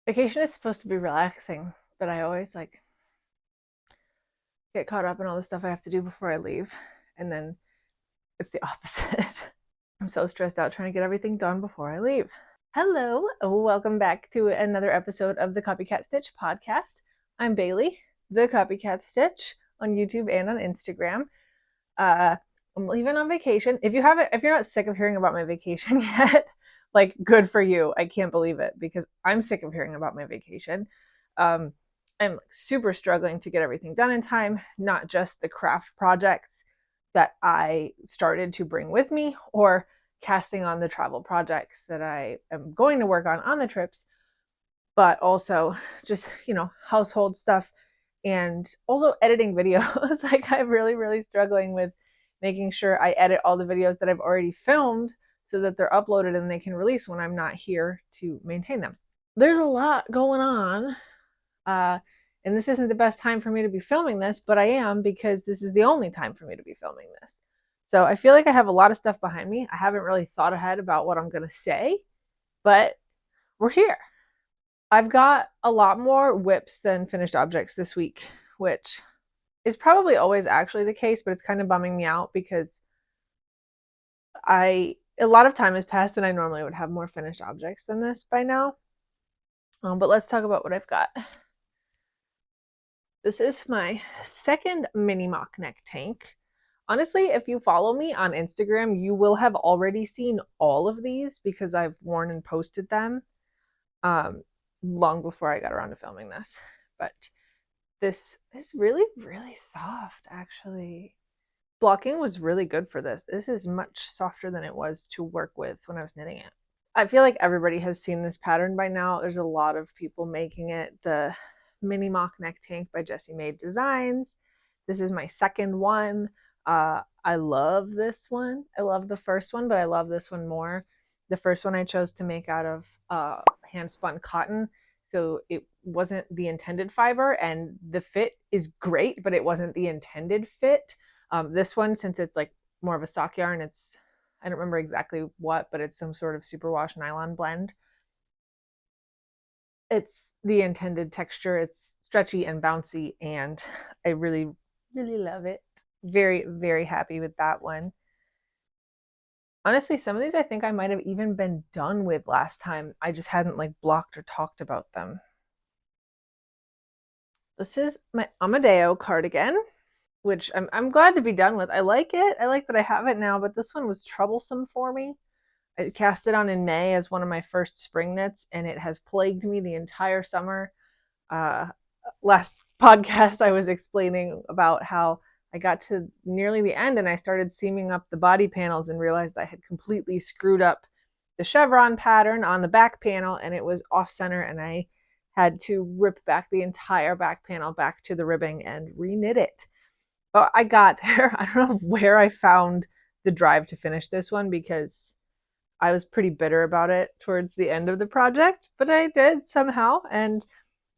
Vacation is supposed to be relaxing, but I always like get caught up in all the stuff I have to do before I leave. And then it's the opposite. I'm so stressed out trying to get everything done before I leave. Hello, welcome back to another episode of the Copycat Stitch podcast. I'm Bailey, the Copycat Stitch, on YouTube and on Instagram. I'm leaving on vacation. If you're not sick of hearing about my vacation yet, like, good for you. I can't believe it because I'm sick of hearing about my vacation. Um, I'm super struggling to get everything done in time, not just the craft projects that I started to bring with me or casting on the travel projects that I am going to work on the trips, but also just, household stuff and also editing videos. Like, I'm really struggling with making sure I edit all the videos that I've already filmed so that they're uploaded and they can release when I'm not here to maintain them. There's a lot going on. Uh, and this isn't the best time for me to be filming this, but I am because this is the only time for me to be filming this. So I feel like I have a lot of stuff behind me. I haven't really thought ahead about what I'm going to say, but we're here. I've got a lot more whips than finished objects this week, which is probably always actually the case, but it's kind of bumming me out because a lot of time has passed and I normally would have more finished objects than this by now. But let's talk about what I've got. This is my second mini mock neck tank. Honestly, if you follow me on Instagram, you will have already seen all of these because I've worn and posted them long before I got around to filming this. But this is really soft, actually. Blocking was really good for this. This is much softer than it was to work with when I was knitting it. I feel like everybody has seen this pattern by now. There's a lot of people making it. The Mini Mock Neck Tank by Jessie Made Designs. This is my second one. I love this one. I love the first one, but I love this one more. The first one I chose to make out of hand spun cotton, so it wasn't the intended fiber, and the fit is great, but it wasn't the intended fit. This one, since it's like more of a sock yarn, I don't remember exactly what, but it's some sort of superwash nylon blend. It's the intended texture. It's stretchy and bouncy, and I really love it. Very happy with that one. Honestly, some of these I think I might have even been done with last time. I just hadn't like blocked or talked about them. This is my Amadeo cardigan, which I'm glad to be done with. I like it. I like that I have it now, but this one was troublesome for me. I cast it on in May as one of my first spring knits, and it has plagued me the entire summer. Uh, Last podcast, I was explaining about how I got to nearly the end and I started seaming up the body panels and realized I had completely screwed up the chevron pattern on the back panel and it was off center, and I had to rip back the entire back panel back to the ribbing and reknit it. But I got there. I don't know where I found the drive to finish this one because I was pretty bitter about it towards the end of the project, but I did somehow. And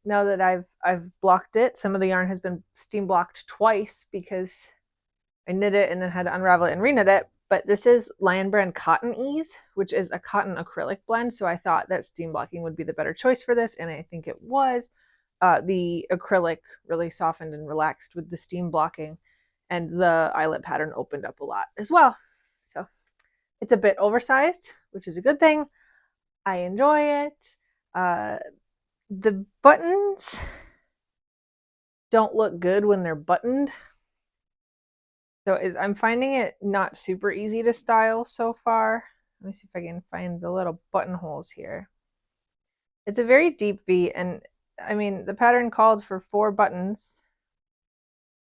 now that I've blocked it, some of the yarn has been steam blocked twice because I knit it and then had to unravel it and reknit it. But this is Lion Brand Cotton Ease, which is a cotton acrylic blend. So I thought that steam blocking would be the better choice for this, and I think it was. The acrylic really softened and relaxed with the steam blocking, and the eyelet pattern opened up a lot as well. So it's a bit oversized, which is a good thing. I enjoy it. The buttons don't look good when they're buttoned. So I'm finding it not super easy to style so far. Let me see if I can find the little buttonholes here. It's a very deep V, and I mean, the pattern called for 4 buttons,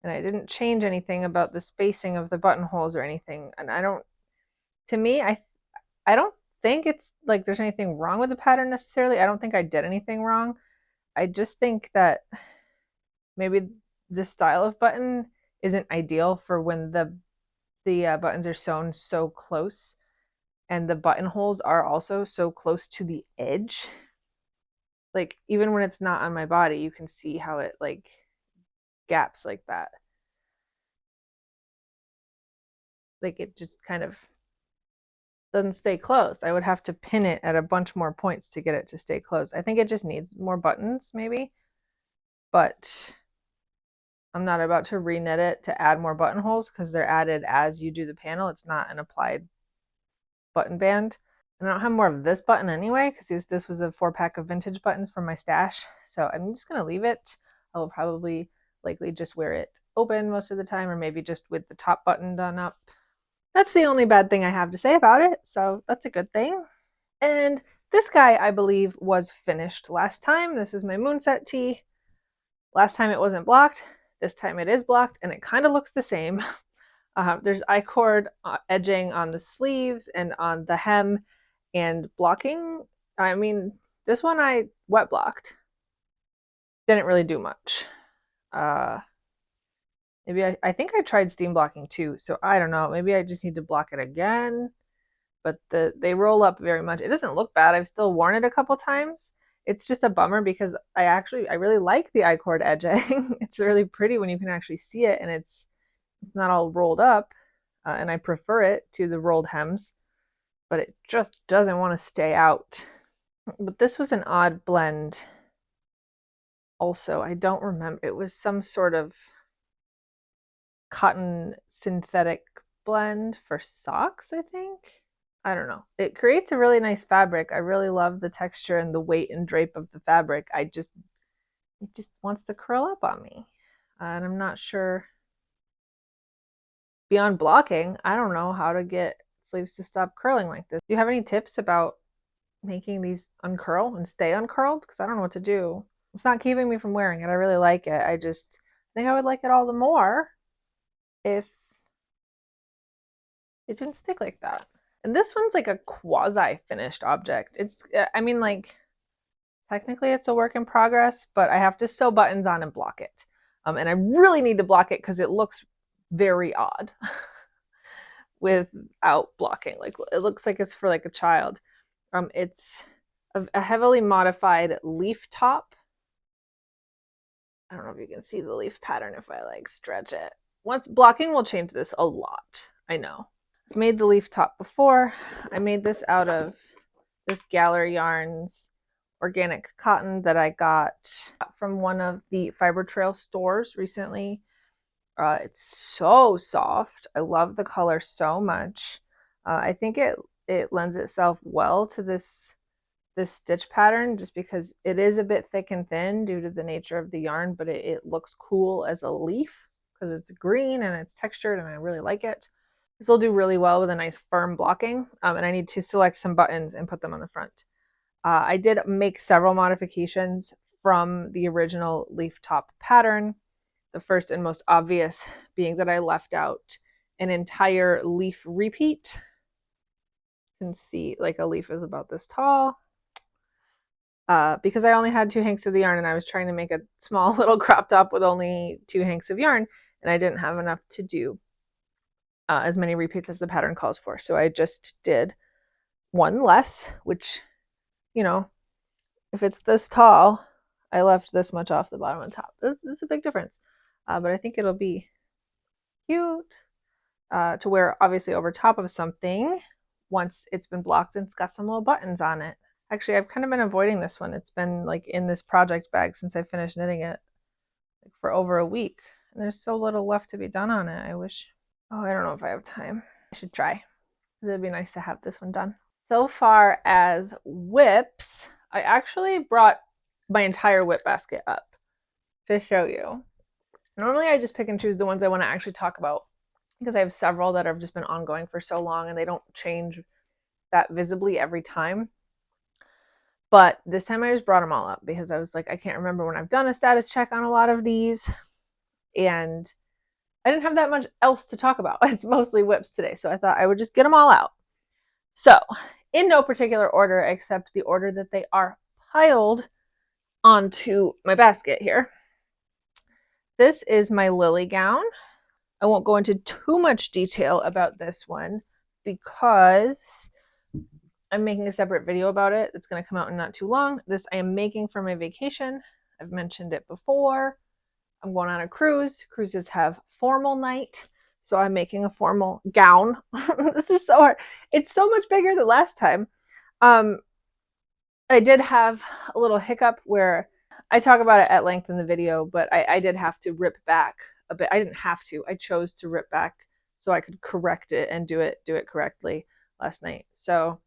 and I didn't change anything about the spacing of the buttonholes or anything. And to me, I don't think it's like there's anything wrong with the pattern necessarily. I don't think I did anything wrong. I just think that maybe this style of button isn't ideal for when the buttons are sewn so close, and the buttonholes are also so close to the edge. Like, even when it's not on my body, you can see how it like gaps like that. Like, it just kind of doesn't stay closed. I would have to pin it at a bunch more points to get it to stay closed. I think it just needs more buttons maybe, but I'm not about to reknit it to add more buttonholes because they're added as you do the panel. It's not an applied button band. And I don't have more of this button anyway because this was a 4-pack of vintage buttons from my stash. So I'm just going to leave it. I will probably likely just wear it open most of the time, or maybe just with the top button done up. That's the only bad thing I have to say about it, so that's a good thing. And this guy, I believe, was finished last time. This is my Moonset tee. Last time it wasn't blocked. This time it is blocked, and it kind of looks the same. There's I-cord edging on the sleeves and on the hem, and blocking. I mean, this one I wet blocked. Didn't really do much. Maybe I think I tried steam blocking too, so I don't know. Maybe I just need to block it again. But they roll up very much. It doesn't look bad. I've still worn it a couple times. It's just a bummer because I really like the I-cord edging. It's really pretty when you can actually see it, and it's not all rolled up, and I prefer it to the rolled hems, but it just doesn't want to stay out. But this was an odd blend also. I don't remember. It was some sort of cotton synthetic blend for socks, I think. I don't know. It creates a really nice fabric. I really love the texture and the weight and drape of the fabric. It just wants to curl up on me. And I'm not sure. Beyond blocking, I don't know how to get sleeves to stop curling like this. Do you have any tips about making these uncurl and stay uncurled? Because I don't know what to do. It's not keeping me from wearing it. I really like it. I just think I would like it all the more if it didn't stick like that. And this one's like a quasi-finished object. I mean, like, technically it's a work in progress, but I have to sew buttons on and block it. And I really need to block it because it looks very odd without blocking. Like, it looks like it's for like a child. It's a heavily modified leaf top. I don't know if you can see the leaf pattern if I like stretch it. Once blocking will change this a lot. I know. I've made the leaf top before. I made this out of this Gallery Yarns organic cotton that I got from one of the Fiber Trail stores recently. It's so soft. I love the color so much. I think it lends itself well to this stitch pattern just because it is a bit thick and thin due to the nature of the yarn, but it looks cool as a leaf because it's green and it's textured and I really like it. This will do really well with a nice firm blocking, and I need to select some buttons and put them on the front. I did make several modifications from the original leaf top pattern. The first and most obvious being that I left out an entire leaf repeat. You can see like a leaf is about this tall. Because I only had 2 hanks of the yarn and I was trying to make a small little crop top with only 2 hanks of yarn, and I didn't have enough to do as many repeats as the pattern calls for. So I just did one less, which, you know, if it's this tall, I left this much off the bottom and top. This is a big difference, but I think it'll be cute to wear obviously over top of something once it's been blocked and it's got some little buttons on it. Actually, I've kind of been avoiding this one. It's been like in this project bag since I finished knitting it, like for over a week. And there's so little left to be done on it. I wish. Oh, I don't know if I have time. I should try. It'd be nice to have this one done. So far as whips, I actually brought my entire whip basket up to show you. Normally I just pick and choose the ones I want to actually talk about because I have several that have just been ongoing for so long and they don't change that visibly every time. But this time I just brought them all up because I was like, I can't remember when I've done a status check on a lot of these, and I didn't have that much else to talk about. It's mostly whips today, so I thought I would just get them all out. So, in no particular order except the order that they are piled onto my basket here. This is my Lily gown. I won't go into too much detail about this one because I'm making a separate video about it. It's going to come out in not too long. This I am making for my vacation. I've mentioned it before. I'm going on a cruise. Cruises have formal night. So I'm making a formal gown. This is so hard. It's so much bigger than last time. Um, I did have a little hiccup where I talk about it at length in the video, but I did have to rip back a bit. I didn't have to. I chose to rip back so I could correct it and do it correctly last night. So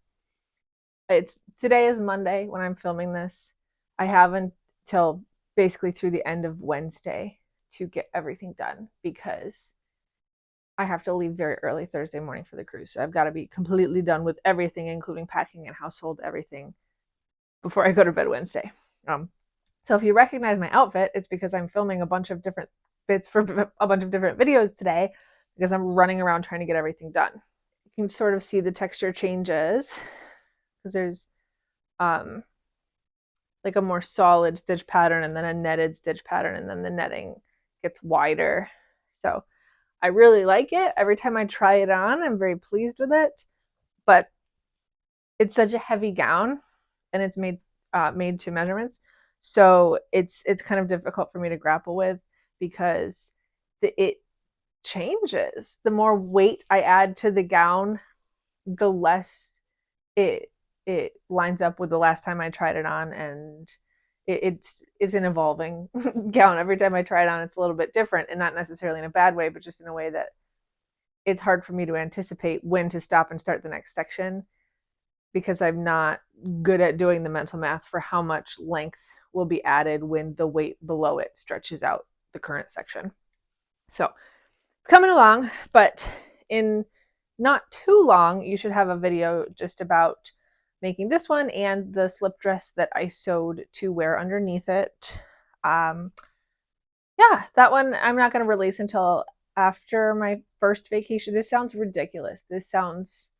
it's today is Monday when I'm filming this. I have until basically through the end of Wednesday to get everything done because I have to leave very early Thursday morning for the cruise. So I've got to be completely done with everything, including packing and household everything, before I go to bed Wednesday. So if you recognize my outfit, it's because I'm filming a bunch of different bits for a bunch of different videos today because I'm running around trying to get everything done. You can sort of see the texture changes because there's like a more solid stitch pattern and then a netted stitch pattern, and then the netting gets wider. So I really like it. Every time I try it on, I'm very pleased with it, but it's such a heavy gown and it's made to measurements. So it's kind of difficult for me to grapple with because it changes. The more weight I add to the gown, the less it lines up with the last time I tried it on, and it's an evolving gown. Every time I try it on, it's a little bit different, and not necessarily in a bad way, but just in a way that it's hard for me to anticipate when to stop and start the next section because I'm not good at doing the mental math for how much length will be added when the weight below it stretches out the current section. So it's coming along, but in not too long, you should have a video just about making this one and the slip dress that I sewed to wear underneath it. Yeah, that one I'm not going to release until after my first vacation. This sounds ridiculous. This sounds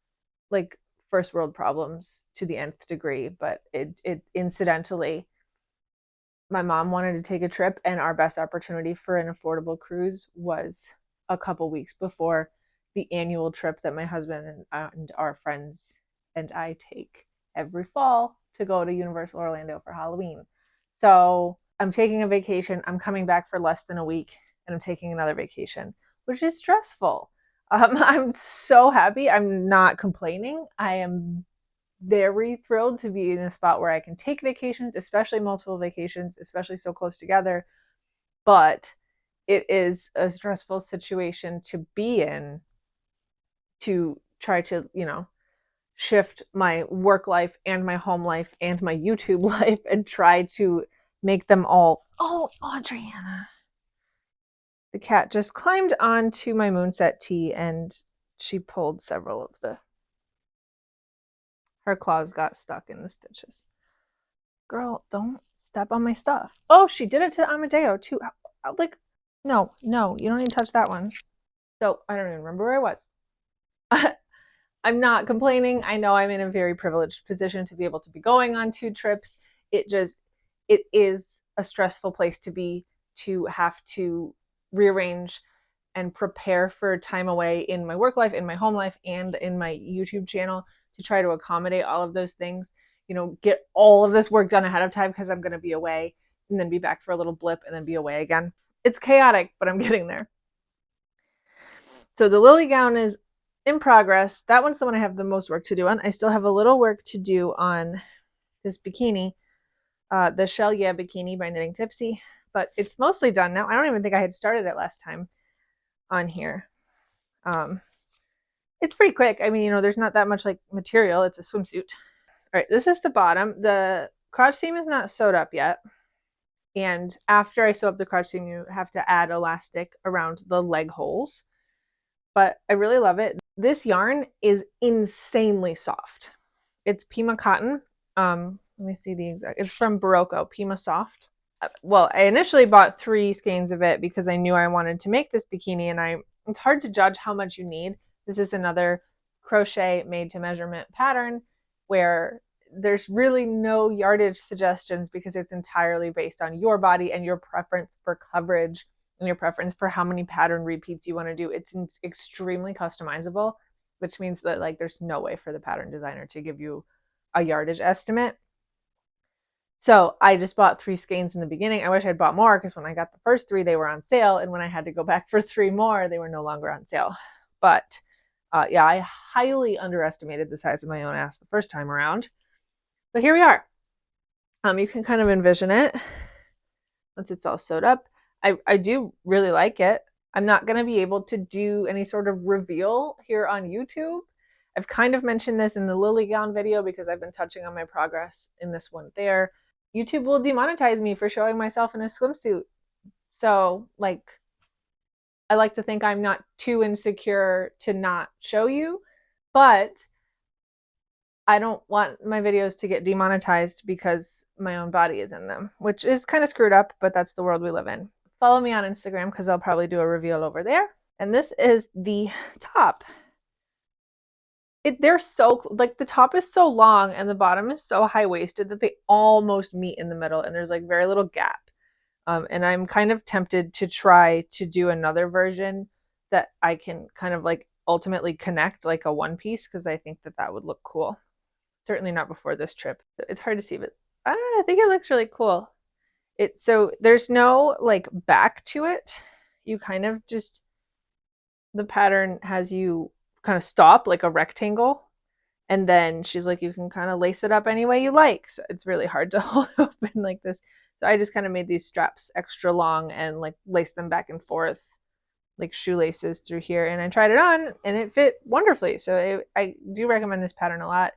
like first world problems to the nth degree, but it incidentally, my mom wanted to take a trip, and our best opportunity for an affordable cruise was a couple weeks before the annual trip that my husband and our friends and I take every fall to go to Universal Orlando for Halloween. So I'm taking a vacation. I'm coming back for less than a week, and I'm taking another vacation, which is stressful. I'm so happy. I'm not complaining. I am very thrilled to be in a spot where I can take vacations, especially multiple vacations, especially so close together. But it is a stressful situation to be in, to try to, shift my work life and my home life and my YouTube life and try to make them all. Oh, Audriana. The cat just climbed onto my Moonset tee and she pulled several of her claws got stuck in the stitches. Girl, don't step on my stuff. Oh, she did it to Amadeo too. Like, no, you don't need to touch that one. So I don't even remember where I was. I'm not complaining. I know I'm in a very privileged position to be able to be going on 2 trips. It is a stressful place to be, to have to rearrange and prepare for time away in my work life, in my home life, and in my YouTube channel to try to accommodate all of those things. Get all of this work done ahead of time because I'm going to be away and then be back for a little blip and then be away again. It's chaotic, but I'm getting there. So the Lily gown is in progress. That one's the one I have the most work to do on. I still have a little work to do on this bikini, the Shell Yeah bikini by Knitting Tipsy, but it's mostly done now. I don't even think I had started it last time on here. It's pretty quick. I mean, there's not that much like material. It's a swimsuit. All right, this is the bottom. The crotch seam is not sewed up yet. And after I sew up the crotch seam, you have to add elastic around the leg holes. But I really love it. This yarn is insanely soft. It's Pima cotton. Let me see the exact. It's from Barocco, Pima Soft. Well, I initially bought 3 skeins of it because I knew I wanted to make this bikini, and it's hard to judge how much you need. This is another crochet made to measurement pattern where there's really no yardage suggestions because it's entirely based on your body and your preference for coverage and your preference for how many pattern repeats you want to do. It's extremely customizable, which means that there's no way for the pattern designer to give you a yardage estimate. So I just bought 3 skeins in the beginning. I wish I'd bought more because when I got the first 3, they were on sale. And when I had to go back for 3 more, they were no longer on sale. But yeah, I highly underestimated the size of my own ass the first time around. But here we are. You can kind of envision it once it's all sewed up. I do really like it. I'm not going to be able to do any sort of reveal here on YouTube. I've kind of mentioned this in the lily gown video because I've been touching on my progress in this one there. YouTube will demonetize me for showing myself in a swimsuit. So, like, I like to think I'm not too insecure to not show you, but I don't want my videos to get demonetized because my own body is in them, which is kind of screwed up, but that's the world we live in. Follow me on Instagram because I'll probably do a reveal over there. And this is the top. They're so, like, the top is so long and the bottom is so high-waisted that they almost meet in the middle and there's like very little gap. And I'm kind of tempted to try to do another version that I can kind of like ultimately connect like a one piece because I think that that would look cool. Certainly not before this trip. It's hard to see, but I think it looks really cool. So there's no like back to it. You kind of just, the pattern has you kind of stop like a rectangle, and then she's like, you can kind of lace it up any way you like. So it's really hard to hold open like this. So I just kind of made these straps extra long and like laced them back and forth like shoelaces through here, and I tried it on and it fit wonderfully. So I do recommend this pattern a lot.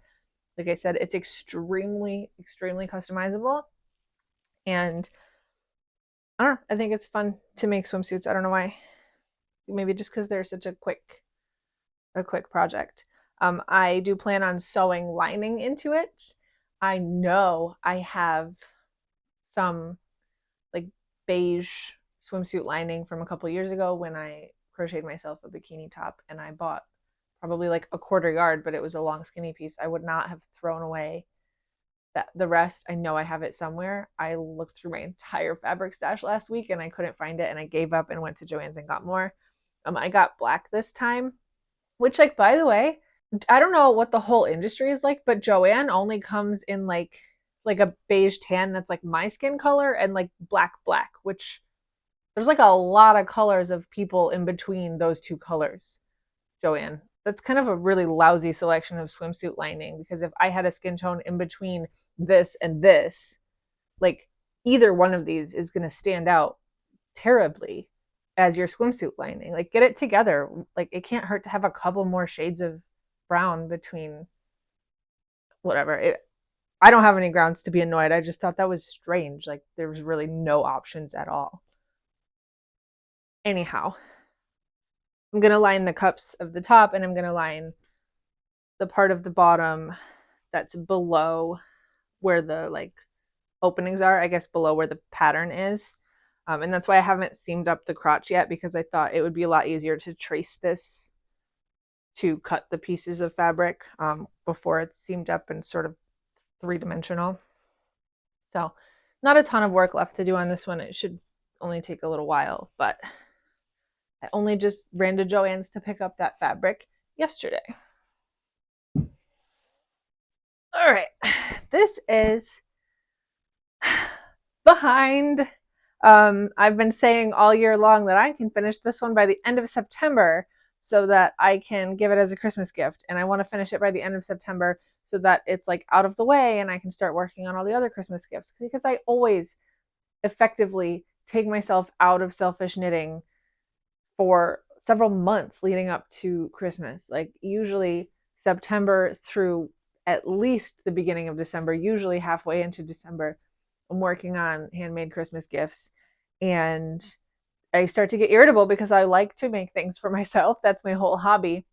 Like I said, it's extremely, extremely customizable. And I don't know, I think it's fun to make swimsuits. I don't know why. Maybe just because they're such a quick project. I do plan on sewing lining into it. I know I have some like beige swimsuit lining from a couple years ago when I crocheted myself a bikini top, and I bought probably like a quarter yard, but it was a long skinny piece. I would not have thrown away that. The rest, I know I have it somewhere. I looked through my entire fabric stash last week and I couldn't find it, and I gave up and went to Joann's and got more. I got black this time, which, like, by the way, I don't know what the whole industry is like, but Joann only comes in like a beige tan that's like my skin color and like black, which there's like a lot of colors of people in between those two colors, Joann. That's kind of a really lousy selection of swimsuit lining, because if I had a skin tone in between this and this, like, either one of these is going to stand out terribly as your swimsuit lining. Like, get it together. Like, it can't hurt to have a couple more shades of brown between whatever. I don't have any grounds to be annoyed. I just thought that was strange. Like, there was really no options at all. Anyhow, I'm going to line the cups of the top, and I'm going to line the part of the bottom that's below where the like openings are, I guess below where the pattern is. And that's why I haven't seamed up the crotch yet, because I thought it would be a lot easier to trace this to cut the pieces of fabric before it's seamed up and sort of three-dimensional. So not a ton of work left to do on this one. It should only take a little while, but I only just ran to Joann's to pick up that fabric yesterday. All right, this is behind. I've been saying all year long that I can finish this one by the end of September so that I can give it as a Christmas gift. And I want to finish it by the end of September so that it's like out of the way and I can start working on all the other Christmas gifts, because I always effectively take myself out of selfish knitting for several months leading up to Christmas. Like, usually September through at least the beginning of December, usually halfway into December, I'm working on handmade Christmas gifts, and I start to get irritable because I like to make things for myself. That's my whole hobby.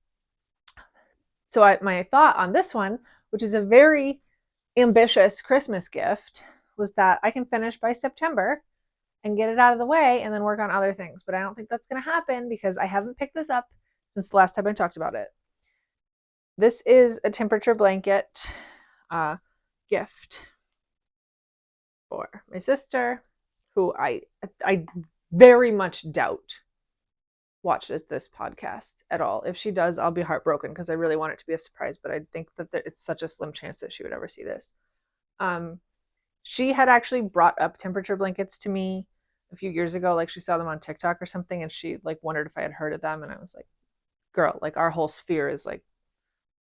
So my thought on this one, which is a very ambitious Christmas gift, was that I can finish by September and get it out of the way and then work on other things. But I don't think that's going to happen because I haven't picked this up since the last time I talked about it. This is a temperature blanket gift for my sister, who I very much doubt watches this podcast at all. If she does, I'll be heartbroken because I really want it to be a surprise, but I think that it's such a slim chance that she would ever see this. She had actually brought up temperature blankets to me a few years ago. Like she saw them on TikTok or something, and she like wondered if I had heard of them. And I was like, girl, like our whole sphere is like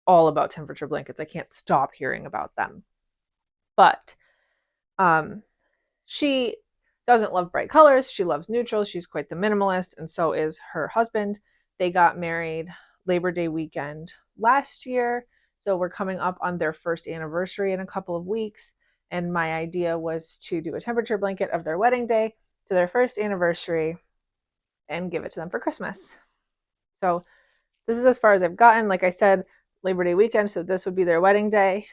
all about temperature blankets. I can't stop hearing about them. But she doesn't love bright colors. She loves neutrals. She's quite the minimalist, and so is her husband. They got married Labor Day weekend last year. So we're coming up on their first anniversary in a couple of weeks. And my idea was to do a temperature blanket of their wedding day to their first anniversary and give it to them for Christmas. So this is as far as I've gotten. Like I said, Labor Day weekend. So this would be their wedding day,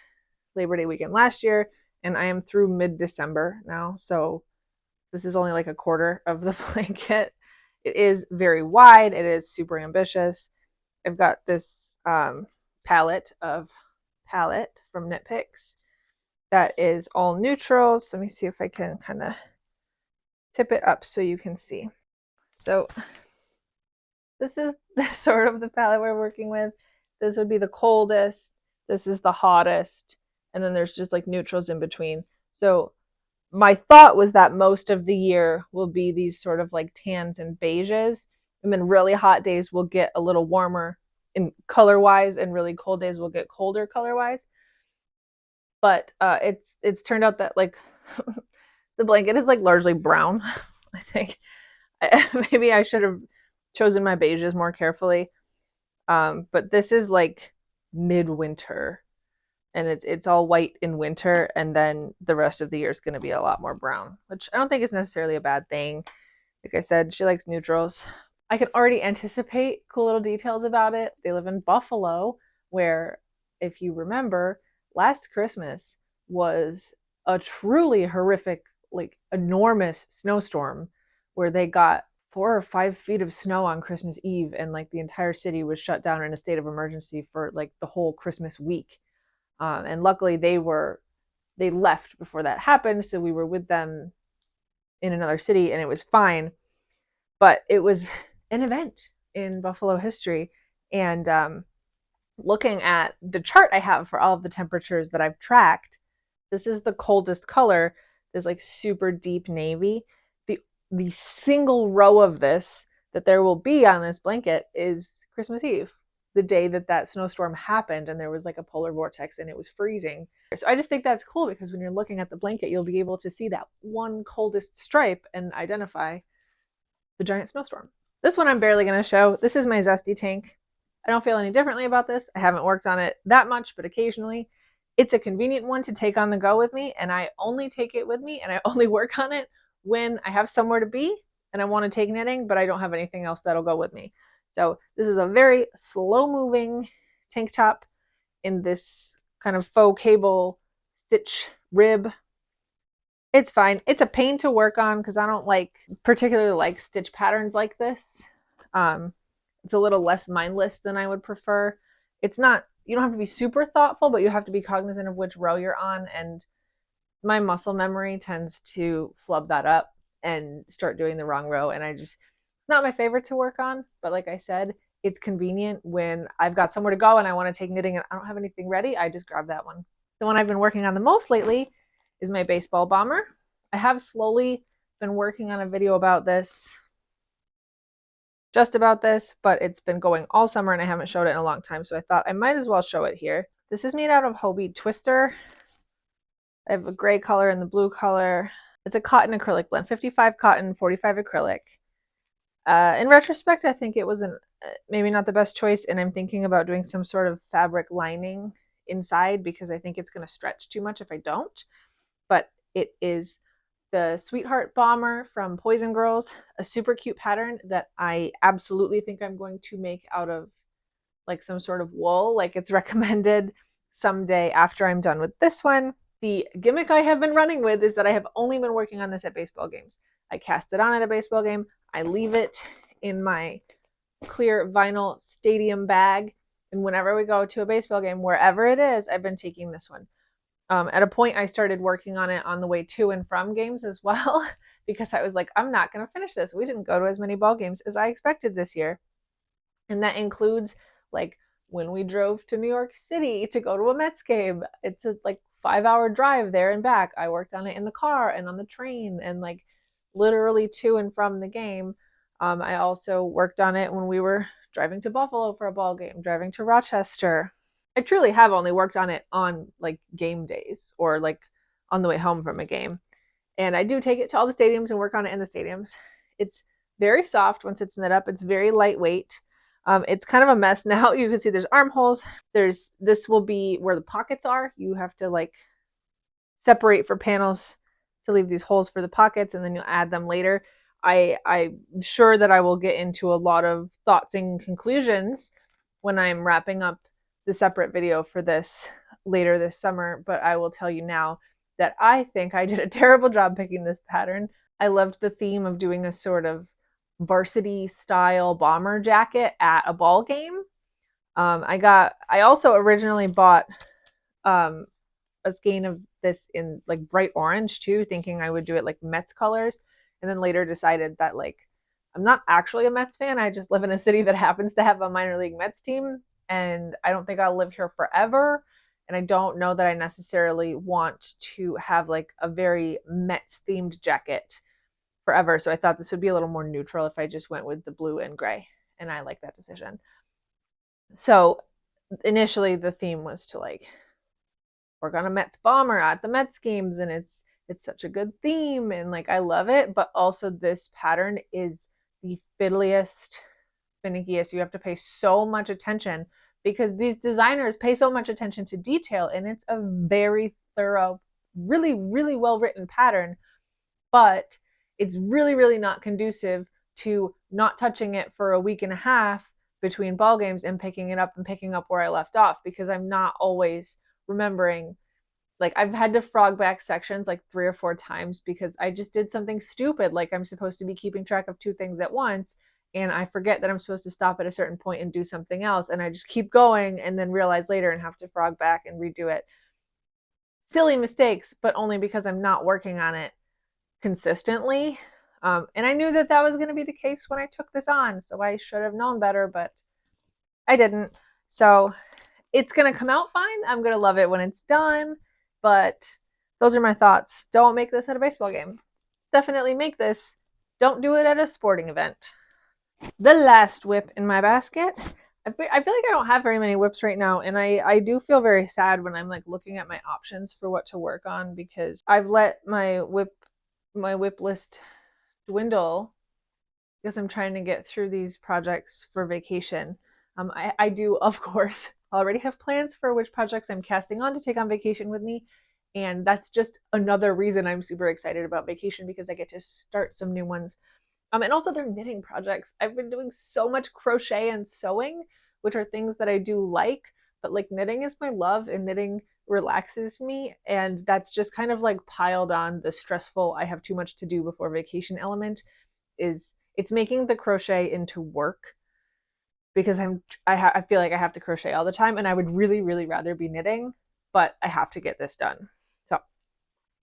Labor Day weekend last year. And I am through mid-December now. So this is only like a quarter of the blanket. It is very wide. It is super ambitious. I've got this palette from Knit Picks that is all neutrals. Let me see if I can kind of tip it up so you can see. So this is sort of the palette we're working with. This would be the coldest. This is the hottest. And then there's just like neutrals in between. So my thought was that most of the year will be these sort of like tans and beiges. And then really hot days will get a little warmer in color wise, and really cold days will get colder color wise. But it's turned out that like the blanket is like largely brown. I think maybe I should have chosen my beiges more carefully. But this is like midwinter, and it's all white in winter, and then the rest of the year is going to be a lot more brown, which I don't think is necessarily a bad thing. Like I said, she likes neutrals. I can already anticipate cool little details about it. They live in Buffalo, where, if you remember, last Christmas was a truly horrific, like enormous snowstorm where they got 4 or 5 feet of snow on Christmas Eve, and like the entire city was shut down in a state of emergency for like the whole Christmas week. And luckily they left before that happened, so we were with them in another city and it was fine. But it was an event in Buffalo history. And looking at the chart I have for all of the temperatures that I've tracked, this is the coldest color. This like super deep navy. The single row of this that there will be on this blanket is Christmas Eve, the day that snowstorm happened, and there was like a polar vortex and it was freezing. So I just think that's cool, because when you're looking at the blanket, you'll be able to see that one coldest stripe and identify the giant snowstorm. This one I'm barely going to show. This is my Zesty tank. I don't feel any differently about this. I haven't worked on it that much, but occasionally. It's a convenient one to take on the go with me, and I only take it with me and I only work on it when I have somewhere to be and I want to take knitting, but I don't have anything else that'll go with me. So this is a very slow moving tank top in this kind of faux cable stitch rib. It's fine. It's a pain to work on because I don't particularly like stitch patterns like this. It's a little less mindless than I would prefer. It's not, you don't have to be super thoughtful, but you have to be cognizant of which row you're on, and my muscle memory tends to flub that up and start doing the wrong row, and it's not my favorite to work on. But like I said, it's convenient when I've got somewhere to go and I want to take knitting and I don't have anything ready. I just grab that one. The one I've been working on the most lately is my baseball bomber. I have slowly been working on a video about this, just about this, but it's been going all summer and I haven't showed it in a long time, so I thought I might as well show it here. This is made out of whole bead twister. I have a gray color and the blue color. It's a cotton acrylic blend, 55 cotton, 45 acrylic. In retrospect, I think it was maybe not the best choice, and I'm thinking about doing some sort of fabric lining inside because I think it's going to stretch too much if I don't. But it is the Sweetheart Bomber from Poison Girls, a super cute pattern that I absolutely think I'm going to make out of like some sort of wool, like it's recommended someday after I'm done with this one. The gimmick I have been running with is that I have only been working on this at baseball games. I cast it on at a baseball game. I leave it in my clear vinyl stadium bag. And whenever we go to a baseball game, wherever it is, I've been taking this one. At a point, I started working on it on the way to and from games as well, because I was like, I'm not going to finish this. We didn't go to as many ball games as I expected this year. And that includes like when we drove to New York City to go to a Mets game. It's like 5-hour drive there and back. I worked on it in the car and on the train and like literally to and from the game. I also worked on it when we were driving to Buffalo for a ball game, driving to Rochester. I truly have only worked on it on like game days or like on the way home from a game. And I do take it to all the stadiums and work on it in the stadiums. It's very soft once it's knit up. It's very lightweight. It's kind of a mess now. You can see there's armholes. This will be where the pockets are. You have to like separate for panels to leave these holes for the pockets, and then you'll add them later. I'm sure that I will get into a lot of thoughts and conclusions when I'm wrapping up the separate video for this later this summer, but I will tell you now that I think I did a terrible job picking this pattern. I loved the theme of doing a sort of varsity style bomber jacket at a ball game. I also originally bought a skein of this in like bright orange too, thinking I would do it like Mets colors, and then later decided that like I'm not actually a Mets fan. I just live in a city that happens to have a minor league Mets team, and I don't think I'll live here forever. And I don't know that I necessarily want to have like a very Mets themed jacket forever. So I thought this would be a little more neutral if I just went with the blue and gray. And I like that decision. So initially the theme was to like work on a Mets bomber at the Mets games, and it's such a good theme and like I love it. But also this pattern is the fiddliest, finickiest. You have to pay so much attention because these designers pay so much attention to detail, and it's a very thorough, really, really well written pattern, but it's really, really not conducive to not touching it for a week and a half between ball games and picking it up and picking up where I left off, because I'm not always remembering. Like I've had to frog back sections like 3 or 4 times because I just did something stupid. Like I'm supposed to be keeping track of 2 things at once, and I forget that I'm supposed to stop at a certain point and do something else, and I just keep going and then realize later and have to frog back and redo it. Silly mistakes, but only because I'm not working on it consistently. And I knew that that was going to be the case when I took this on, so I should have known better, but I didn't. So it's going to come out fine. I'm going to love it when it's done, but those are my thoughts. Don't make this at a baseball game. Definitely make this. Don't do it at a sporting event. The last whip in my basket. I feel like I don't have very many whips right now, and I do feel very sad when I'm like looking at my options for what to work on, because I've let my whip list dwindle because I'm trying to get through these projects for vacation. I do, of course, already have plans for which projects I'm casting on to take on vacation with me, and that's just another reason I'm super excited about vacation, because I get to start some new ones. And also they're knitting projects. I've been doing so much crochet and sewing, which are things that I do like, but like knitting is my love, and knitting relaxes me, and that's just kind of like piled on the stressful I have too much to do before vacation element. It's making the crochet into work, because I feel like I have to crochet all the time, and I would really, really rather be knitting, but I have to get this done. So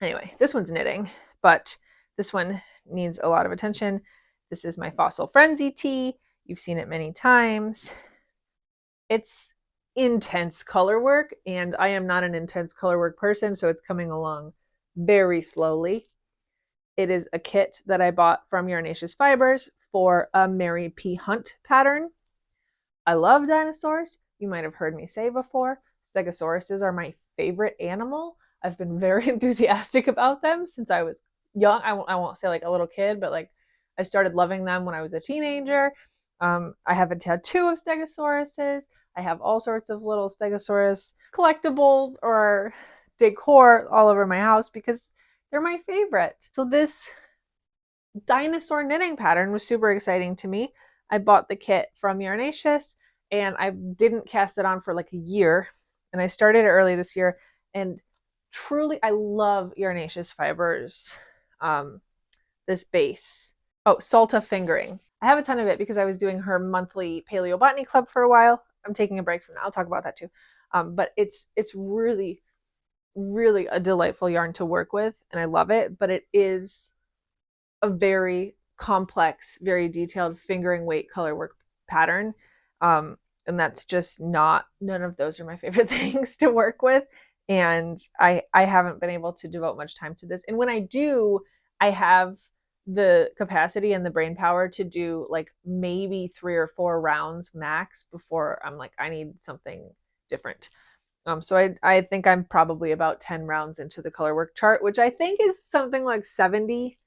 anyway, this one's knitting, but this one needs a lot of attention. This is my Fossil Frenzy tee. You've seen it many times. It's intense color work, and I am not an intense color work person, so it's coming along very slowly. It is a kit that I bought from Yarnaceous Fibers for a Mary P. Hunt pattern. I love dinosaurs. You might have heard me say before, Stegosauruses are my favorite animal. I've been very enthusiastic about them since I was young. I won't say like a little kid, but like I started loving them when I was a teenager. I have a tattoo of Stegosauruses. I have all sorts of little Stegosaurus collectibles or decor all over my house because they're my favorite. So this dinosaur knitting pattern was super exciting to me. I bought the kit from Yarnaceous, and I didn't cast it on for like a year, and I started it early this year, and truly I love Yarnaceous Fibers. This base. Oh, Salta fingering. I have a ton of it because I was doing her monthly paleobotany club for a while. I'm taking a break from that. I'll talk about that too. But it's really, really a delightful yarn to work with, and I love it, but it is a very complex, very detailed fingering weight color work pattern. And that's just none of those are my favorite things to work with. and I haven't been able to devote much time to this. And when I do, I have the capacity and the brain power to do like maybe 3 or 4 rounds max before I'm like, I need something different. So I think I'm probably about 10 rounds into the color work chart, which I think is something like 70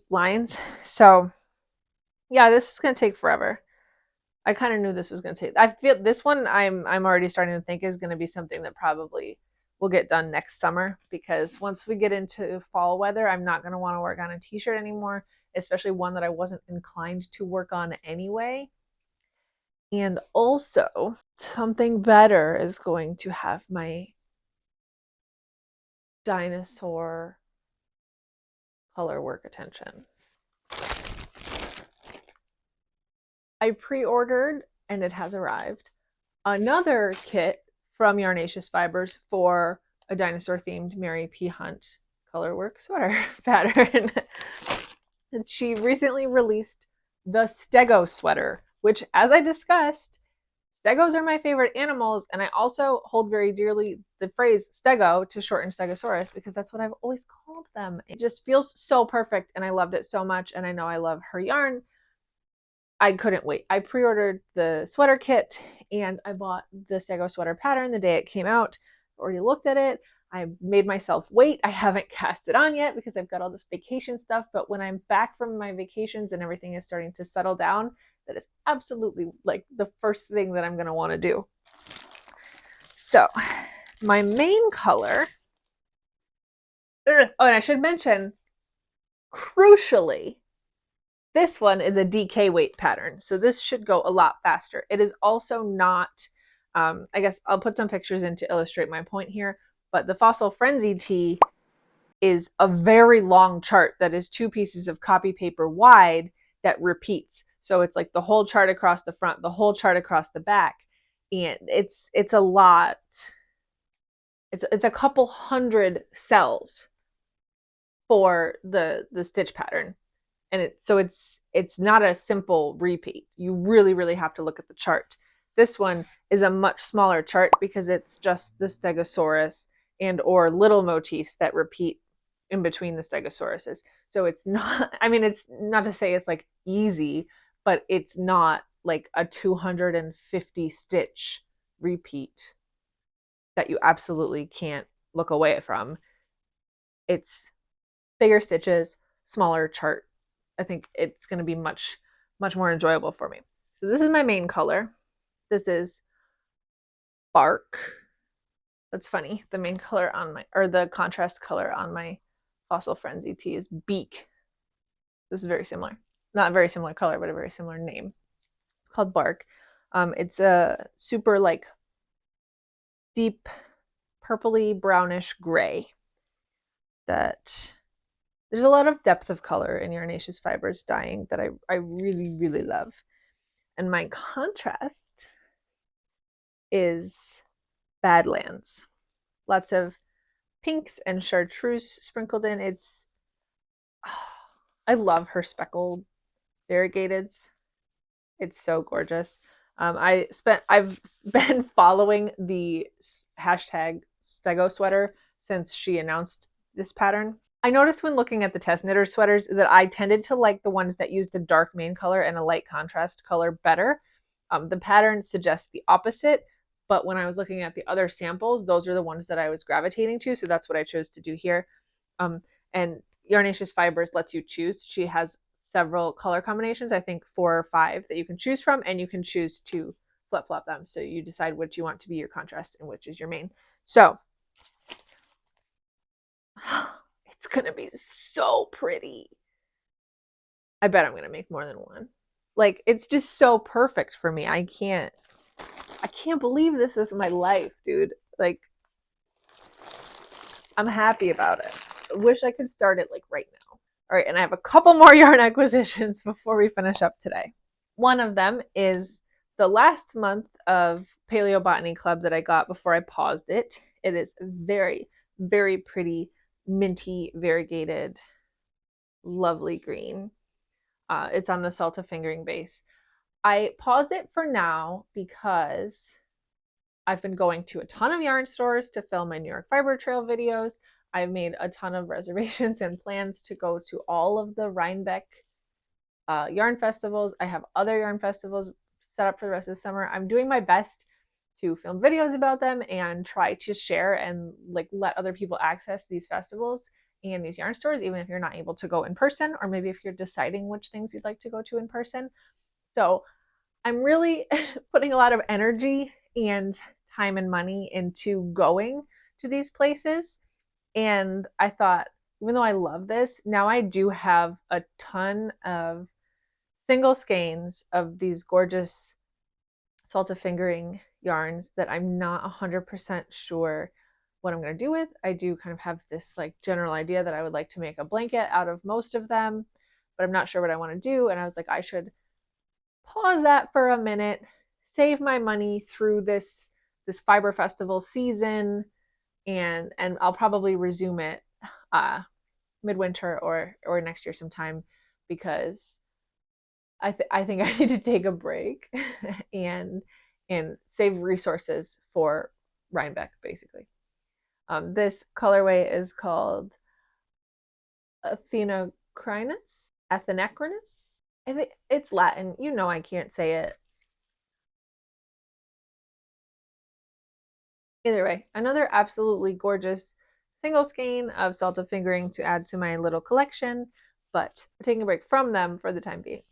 lines. So yeah, this is gonna take forever. I kind of knew this was gonna take. I feel this one I'm already starting to think is gonna be something that probably will get done next summer, because once we get into fall weather, I'm not gonna want to work on a t-shirt anymore, especially one that I wasn't inclined to work on anyway. And also, something better is going to have my dinosaur color work attention. I pre-ordered, and it has arrived, another kit from Yarnaceous Fibers for a dinosaur themed Mary P. Hunt colorwork sweater pattern. And she recently released the Stego sweater, which, as I discussed, Stegos are my favorite animals, and I also hold very dearly the phrase stego to shorten Stegosaurus because that's what I've always called them. It just feels so perfect, and I loved it so much, and I know I love her yarn. I couldn't wait. I pre-ordered the sweater kit, and I bought the Stego sweater pattern the day it came out. I already looked at it. I made myself wait. I haven't cast it on yet because I've got all this vacation stuff, but when I'm back from my vacations and everything is starting to settle down, that is absolutely like the first thing that I'm going to want to do. So my main color, oh, and I should mention, crucially, this one is a DK weight pattern, so this should go a lot faster. It is also not, I guess I'll put some pictures in to illustrate my point here, but the Fossil Frenzy tee is a very long chart that is 2 pieces of copy paper wide that repeats. So it's like the whole chart across the front, the whole chart across the back, and it's a lot. It's a couple hundred cells for the stitch pattern, and it's not a simple repeat. You really have to look at the chart. This one is a much smaller chart because it's just the Stegosaurus and or little motifs that repeat in between the Stegosauruses. So it's not, I mean, it's not to say it's like easy, but it's not like a 250 stitch repeat that you absolutely can't look away from. It's bigger stitches, smaller chart. I think it's going to be much more enjoyable for me. So this is my main color. This is Bark. That's funny. The main color on my, or the contrast color on my Fossil Frenzy tee is Beak. This is very similar. Not a very similar color, but a very similar name. It's called Bark. It's a super like deep purpley brownish gray that there's a lot of depth of color in Yarnaceous Fibers dyeing that I really love. And my contrast is Badlands. Lots of pinks and chartreuse sprinkled in. It's, I love her speckled variegateds. It's so gorgeous. I've been following the hashtag Stego sweater since she announced this pattern. I noticed when looking at the test knitter sweaters that I tended to like the ones that used the dark main color and a light contrast color better. The pattern suggests the opposite, but when I was looking at the other samples, those are the ones that I was gravitating to, so that's what I chose to do here. And Yarnaceous Fibers lets you choose. She has several color combinations, I think 4 or 5 that you can choose from, and you can choose to flip-flop them. So you decide which you want to be your contrast and which is your main. So it's gonna be so pretty. I bet I'm gonna make more than one. Like, it's just so perfect for me. I can't believe this is my life, dude. Like, I'm happy about it. I wish I could start it like right now. All right, and I have a couple more yarn acquisitions before we finish up today. One of them is the last month of Paleobotany Club that I got before I paused it. It is very pretty, minty, variegated, lovely green. It's on the Salta fingering base. I paused it for now because I've been going to a ton of yarn stores to film my New York Fiber Trail videos. I've made a ton of reservations and plans to go to all of the Rhinebeck yarn festivals. I have other yarn festivals set up for the rest of the summer. I'm doing my best to film videos about them and try to share and like let other people access these festivals and these yarn stores, even if you're not able to go in person, or maybe if you're deciding which things you'd like to go to in person. So I'm really putting a lot of energy and time and money into going to these places. And I thought, even though I love this, now I do have a ton of single skeins of these gorgeous salted fingering yarns that I'm not 100% sure what I'm going to do with. I do kind of have this like general idea that I would like to make a blanket out of most of them, but I'm not sure what I want to do. And I was like, I should pause that for a minute, save my money through this fiber festival season, and I'll probably resume it midwinter or next year sometime, because I think I need to take a break and save resources for Rhinebeck, basically. This colorway is called Athenocrinus. Athenecrinus? I think it's Latin. You know I can't say it. Either way, another absolutely gorgeous single skein of salted fingering to add to my little collection, but I'm taking a break from them for the time being.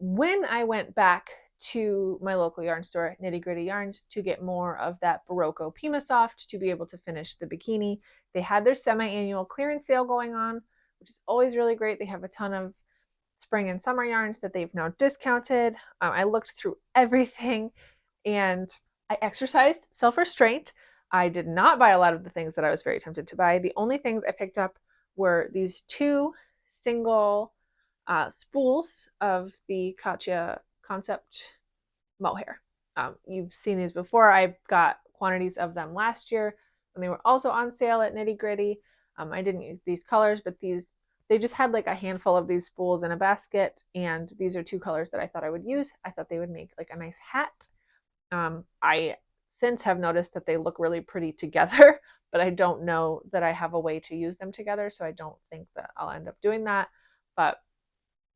When I went back to my local yarn store, Nitty Gritty Yarns, to get more of that Barocco Pima Soft to be able to finish the bikini, they had their semi-annual clearance sale going on, which is always really great. They have a ton of spring and summer yarns that they've now discounted. I looked through everything and I exercised self-restraint. I did not buy a lot of the things that I was very tempted to buy. The only things I picked up were these two single spools of the Katya Concept mohair. You've seen these before. I got quantities of them last year when they were also on sale at Nitty Gritty. I didn't use these colors, but they just had like a handful of these spools in a basket, and these are two colors that I thought I would use. I thought they would make like a nice hat. I since have noticed that they look really pretty together, but I don't know that I have a way to use them together, so I don't think that I'll end up doing that. But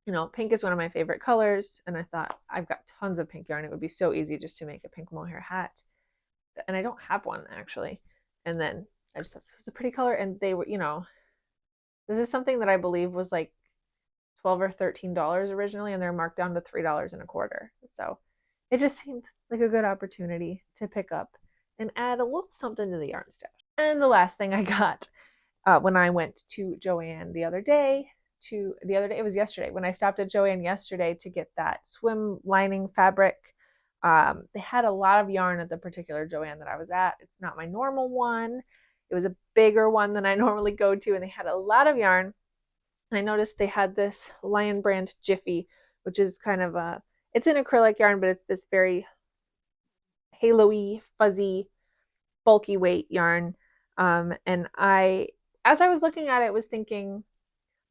you know, pink is one of my favorite colors, and I thought I've got tons of pink yarn. It would be so easy just to make a pink mohair hat, and I don't have one actually. And then I just thought this was a pretty color, and they were, you know, this is something that I believe was like $12 or $13 originally, and they're marked down to $3.25. So it just seemed like a good opportunity to pick up and add a little something to the yarn stash. And the last thing I got when I went to Joann the other day, it was yesterday, when I stopped at Joann yesterday to get that swim lining fabric. They had a lot of yarn at the particular Joann that I was at. It's not my normal one. It was a bigger one than I normally go to, and they had a lot of yarn. And I noticed they had this Lion Brand Jiffy, which is kind of it's an acrylic yarn, but it's this very halo-y, fuzzy, bulky weight yarn. And as I was looking at it, was thinking,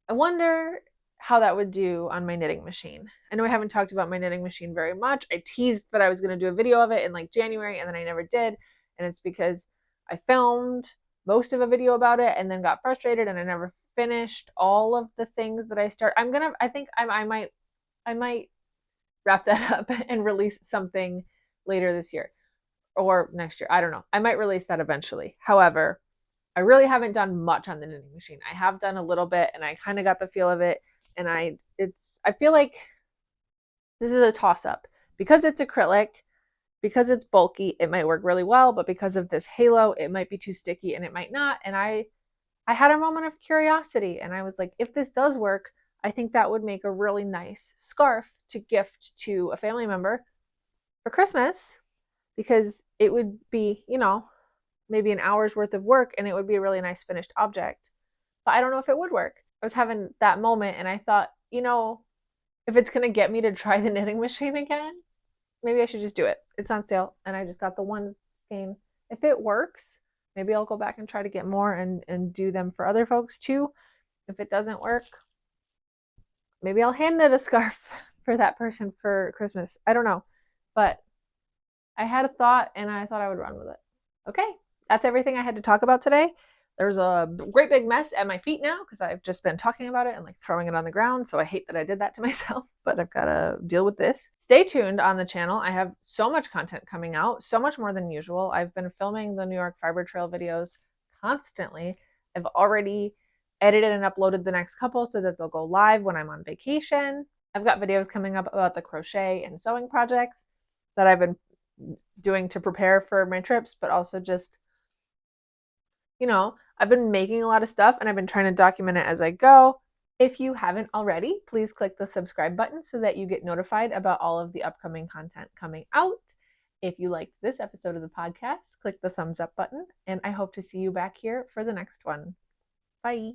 I wonder how that would do on my knitting machine. I know I haven't talked about my knitting machine very much. I teased that I was going to do a video of it in like January, and then I never did. And it's because I filmed most of a video about it and then got frustrated, and I never finished all of the things that I start. I think I might wrap that up and release something later this year or next year. I don't know. I might release that eventually. However, I really haven't done much on the knitting machine. I have done a little bit, and I kind of got the feel of it. And I feel like this is a toss-up. Because it's acrylic, because it's bulky, it might work really well, but because of this halo, it might be too sticky and it might not. And I had a moment of curiosity, and I was like, if this does work, I think that would make a really nice scarf to gift to a family member for Christmas, because it would be, you know, maybe an hour's worth of work, and it would be a really nice finished object. But I don't know if it would work. I was having that moment, and I thought, you know, if it's going to get me to try the knitting machine again, maybe I should just do it. It's on sale, and I just got the one skein. If it works, maybe I'll go back and try to get more and do them for other folks too. If it doesn't work, maybe I'll hand knit a scarf for that person for Christmas. I don't know. But I had a thought and I thought I would run with it. Okay, that's everything I had to talk about today. There's a great big mess at my feet now because I've just been talking about it and like throwing it on the ground. So I hate that I did that to myself, but I've got to deal with this. Stay tuned on the channel. I have so much content coming out, so much more than usual. I've been filming the New York Fiber Trail videos constantly. I've already edited and uploaded the next couple so that they'll go live when I'm on vacation. I've got videos coming up about the crochet and sewing projects that I've been doing to prepare for my trips, but also just, I've been making a lot of stuff and I've been trying to document it as I go. If you haven't already, please click the subscribe button so that you get notified about all of the upcoming content coming out. If you liked this episode of the podcast, click the thumbs up button, and I hope to see you back here for the next one. Bye.